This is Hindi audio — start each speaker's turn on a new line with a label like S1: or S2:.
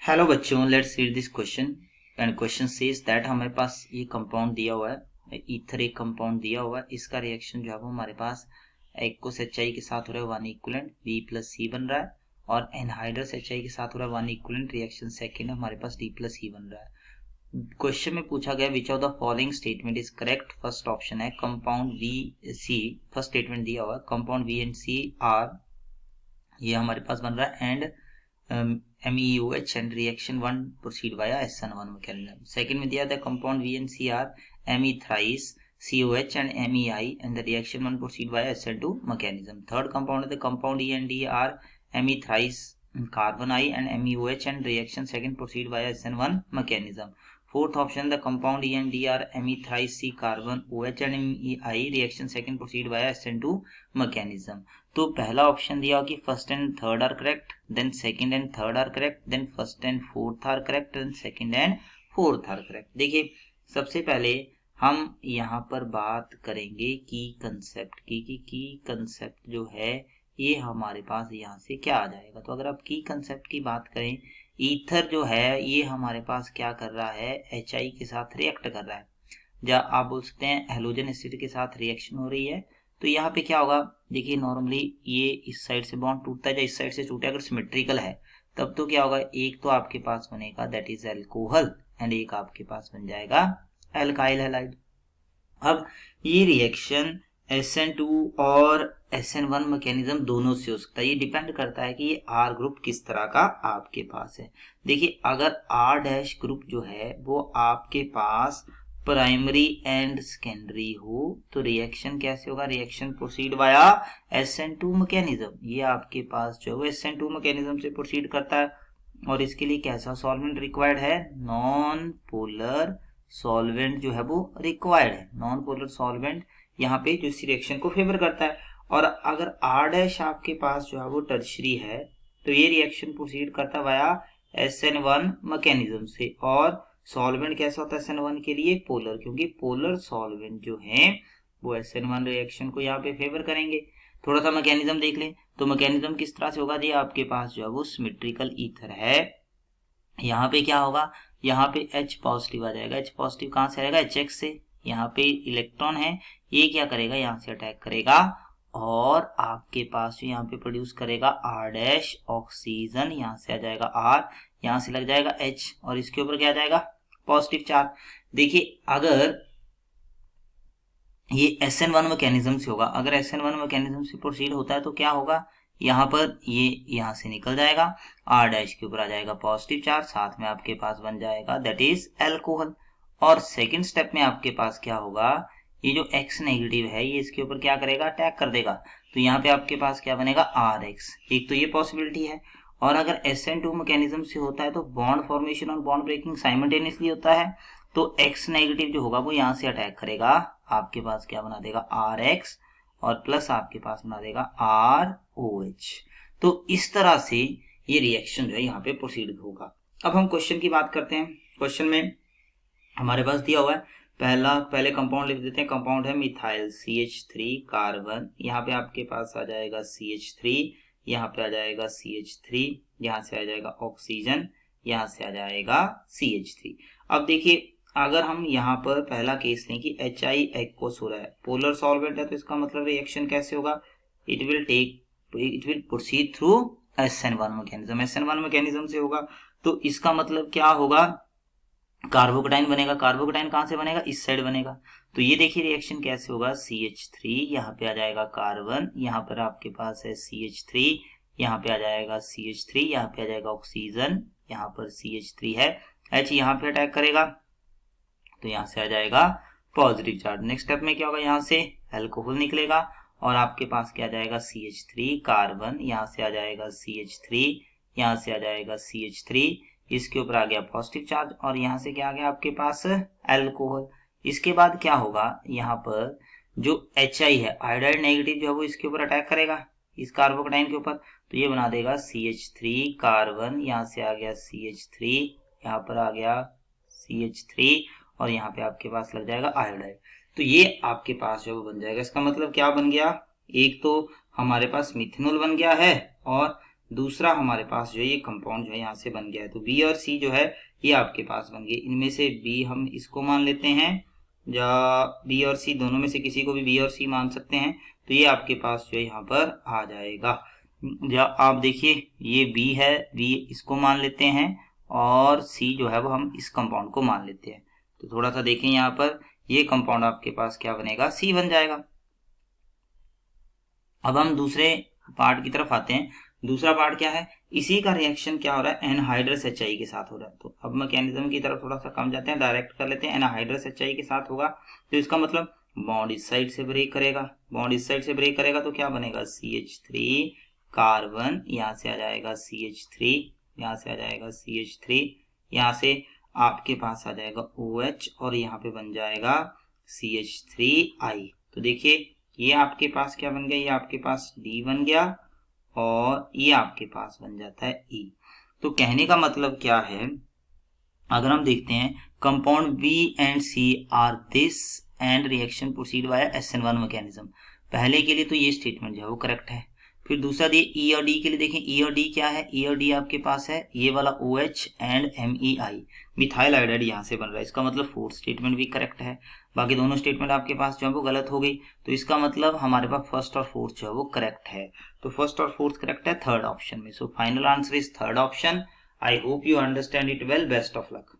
S1: हेलो बच्चों, let's read this question. And question says that हमारे पास ये कंपाउंड दिया हुआ है, ईथर एक कंपाउंड दिया हुआ है। इसका रिएक्शन जो है वो हमारे पास एक्वस HI के साथ हो रहा है वन इक्विवेलेंट B+C बन रहा है, और एनहाइड्रस HI के साथ हो रहा है वन इक्विवेलेंट रिएक्शन सेकेंड हमारे पास D+E बन रहा है। क्वेश्चन में पूछा गया which of the following statement is correct. First option है कंपाउंड VC। फर्स्ट स्टेटमेंट दिया हुआ है compound V and C are, ये हमारे पास बन रहा है, and MEOH and reaction 1 proceed via SN1 mechanism. Second में दिया था compound V and C are Me thrice COH and MEI and the reaction 1 proceed via SN2 mechanism. Third compound है the compound E and D are Me thrice carbon I and MEOH and reaction second proceed via SN1 mechanism. Fourth option the compound E and D are Me thrice C carbon OH and MEI reaction second proceed via SN2 mechanism. तो पहला ऑप्शन दिया कि first and third are correct, then second and third are correct, then first and fourth are correct, then second and fourth are correct. देखिए सबसे पहले हम यहाँ पर बात करेंगे की कंसेप्ट की कंसेप्ट जो है ये हमारे पास यहाँ से क्या आ जाएगा। तो अगर आप की कंसेप्ट की बात करें, ईथर जो है ये हमारे पास क्या कर रहा है, HI के साथ रिएक्ट कर रहा है, या आप बोल सकते हैं हेलोजन एसिड के साथ रिएक्शन हो रही है। तो यहाँ पे क्या होगा, देखिए नॉर्मली ये इस साइड से बॉन्ड टूटता है या इस साइड से टूटे, अगर सिमेट्रिकल है तब तो क्या होगा, एक तो आपके पास बनेगा दैट इज एल्कोहल एंड एक आपके पास बन जाएगा एल्काइल हैलाइड। अब ये रिएक्शन SN2 और SN1 मैकेनिज्म दोनों से हो सकता है, ये डिपेंड करता है कि ये R ग्रुप किस तरह का आपके पास है। देखिए अगर R' ग्रुप जो है वो आपके पास प्राइमरी एंड सेकेंडरी हो तो रिएक्शन कैसे होगा, reaction proceed via SN2 mechanism. ये आपके पास जो है वो SN2 मैकेनिज्म से प्रोसीड करता है, और इसके लिए कैसा सॉल्वेंट रिक्वायर्ड है, नॉन पोलर सॉल्वेंट जो है वो रिक्वायर्ड है। नॉन पोलर सॉल्वेंट यहाँ पे जो इस रिएक्शन को फेवर करता है। और अगर R' आपके पास जो है वो टर्शरी है तो ये रिएक्शन प्रोसीड करता है वाया SN1 मैकेनिज्म से, और सॉल्वेंट कैसा होता है SN1 के लिए, पोलर, क्योंकि पोलर सॉल्वेंट जो है वो SN1 रिएक्शन को यहाँ पे फेवर करेंगे। थोड़ा सा मैकेनिज्म देख लें, तो मैकेनिज्म किस तरह से होगा जी, आपके पास जो है वो सिमेट्रिकल ईथर है। यहाँ पे क्या होगा, यहाँ पे H पॉजिटिव आ जाएगा। H पॉजिटिव कहाँ से आएगा, HX से। यहाँ पे इलेक्ट्रॉन है, ये क्या करेगा, यहाँ से अटैक करेगा और आपके पास यहाँ पे प्रोड्यूस करेगा R' ऑक्सीजन, यहाँ से आ जाएगा R, यहाँ से लग जाएगा H और इसके ऊपर क्या आ जाएगा, पॉजिटिव चार्ज। देखिए अगर ये SN1 मैकेनिज्म से होगा, अगर SN1 मैकेनिज्म से प्रोसीड होता है तो क्या होगा, यहाँ पर ये यहाँ से निकल जाएगा, R' के ऊपर आ जाएगा पॉजिटिव चार्ज, साथ में आपके पास बन जाएगा दैट इज एल्कोहल। और सेकंड स्टेप में आपके पास क्या होगा, ये जो X नेगेटिव है ये इसके ऊपर क्या करेगा, अटैक कर देगा। तो यहाँ पे आपके पास क्या बनेगा, RH। एक तो ये पॉसिबिलिटी है, और अगर SN2 मैकेनिज्म से होता है तो बॉन्ड फॉर्मेशन और बॉन्ड ब्रेकिंग साइमल्टेनियसली होता है। तो X नेगेटिव जो होगा वो यहाँ से अटैक करेगा, आपके पास क्या बना देगा, RX, और प्लस आपके पास बना देगा ROH। तो इस तरह से ये रिएक्शन जो है यहाँ पे प्रोसीड होगा। अब हम क्वेश्चन की बात करते हैं। क्वेश्चन में हमारे पास दिया हुआ है, पहले कंपाउंड लिख देते हैं। कंपाउंड है मिथाइल CH3 कार्बन, यहाँ पे आपके पास आ जाएगा CH3, यहाँ पे आ जाएगा CH3, यहाँ से आ जाएगा ऑक्सीजन, यहाँ से आ जाएगा CH3। अब देखिए अगर हम यहाँ पर पहला केस लें कि HI एक्वस हो रहा है, पोलर सॉल्वेंट है, तो इसका मतलब रिएक्शन कैसे होगा, it will proceed through SN1 mechanism. SN1 mechanism से होगा तो इसका मतलब क्या होगा, कार्बोकेटाइन बनेगा। कार्बोकेटाइन कहां से बनेगा, इस साइड बनेगा। तो ये देखिए रिएक्शन कैसे होगा, CH3 यहाँ पे आ जाएगा कार्बन, यहाँ पर आपके पास है CH3, यहाँ पे आ जाएगा CH3, यहाँ पे आ जाएगा ऑक्सीजन, यहाँ पर CH3 है, H यहाँ पे अटैक करेगा तो यहाँ से आ जाएगा पॉजिटिव चार्ज। नेक्स्ट स्टेप में क्या होगा, यहाँ से एल्कोहल निकलेगा और आपके पास क्या आ जाएगा, CH3 कार्बन, यहाँ से आ जाएगा CH3, यहाँ से आ जाएगा CH3, इसके ऊपर आ गया पॉजिटिव चार्ज, और यहाँ से क्या आ गया आपके पास, एल्कोहल। इसके बाद क्या होगा, यहाँ पर जो HI है आयोडाइड नेगेटिव जो है वो इसके ऊपर अटैक करेगा, इस कार्बोकेटाइन के ऊपर, तो ये बना देगा CH3 कार्बन, यहाँ से आ गया CH3, यहाँ पर आ गया CH3, और यहाँ पे आपके पास लग जाएगा आयोडाइड। तो ये आपके पास जो बन जाएगा। इसका मतलब क्या बन गया, एक तो हमारे पास मिथेनॉल बन गया है और दूसरा हमारे पास जो है ये कंपाउंड जो है यहाँ से बन गया है। तो बी और सी जो है ये आपके पास बन गए। इनमें से बी हम इसको मान लेते हैं, या बी और सी दोनों में से किसी को भी बी और सी मान सकते हैं। तो ये आपके पास जो है यहाँ पर आ जाएगा। या आप देखिए ये बी है, बी इसको मान लेते हैं और सी जो है वो हम इस कंपाउंड को मान लेते हैं। तो थोड़ा सा देखें यहाँ पर, ये कंपाउंड आपके पास क्या बनेगा, सी बन जाएगा। अब हम दूसरे पार्ट की तरफ आते हैं। दूसरा पार्ट क्या है, इसी का रिएक्शन क्या हो रहा है, एनहाइड्रस एचआई के साथ हो रहा है। तो अब मैकेनिज्म की तरफ थोड़ा सा कम जाते हैं, डायरेक्ट कर लेते हैं। एनहाइड्रस एचआई के साथ होगा तो इसका मतलब बॉन्ड इस साइड से ब्रेक करेगा, बॉन्ड इस साइड से ब्रेक करेगा तो क्या बनेगा, CH3 कार्बन, यहाँ से आ जाएगा CH3, यहाँ से आ जाएगा CH3, यहाँ से आपके पास आ जाएगा OH और यहाँ पे बन जाएगा CH3I। तो देखिए ये आपके पास क्या बन गया, ये आपके पास D बन गया और ये आपके पास बन जाता है E। तो कहने का मतलब क्या है, अगर हम देखते हैं compound B and C are this and reaction proceed by SN1 mechanism, पहले के लिए तो ये स्टेटमेंट जो है वो करेक्ट है। फिर दूसरा दिए E और D के लिए, देखें E और D क्या है, E और D आपके पास है ये वाला OH and MEI, methyl iodide यहाँ से बन रहा है। इसका मतलब फोर्थ स्टेटमेंट भी करेक्ट है। बाकी दोनों स्टेटमेंट आपके पास जो है वो गलत हो गई। तो इसका मतलब हमारे पास फर्स्ट और फोर्थ जो है वो करेक्ट है। तो फर्स्ट और फोर्थ करेक्ट है थर्ड ऑप्शन में। So final answer is third option. I hope you understand it well. Best of luck.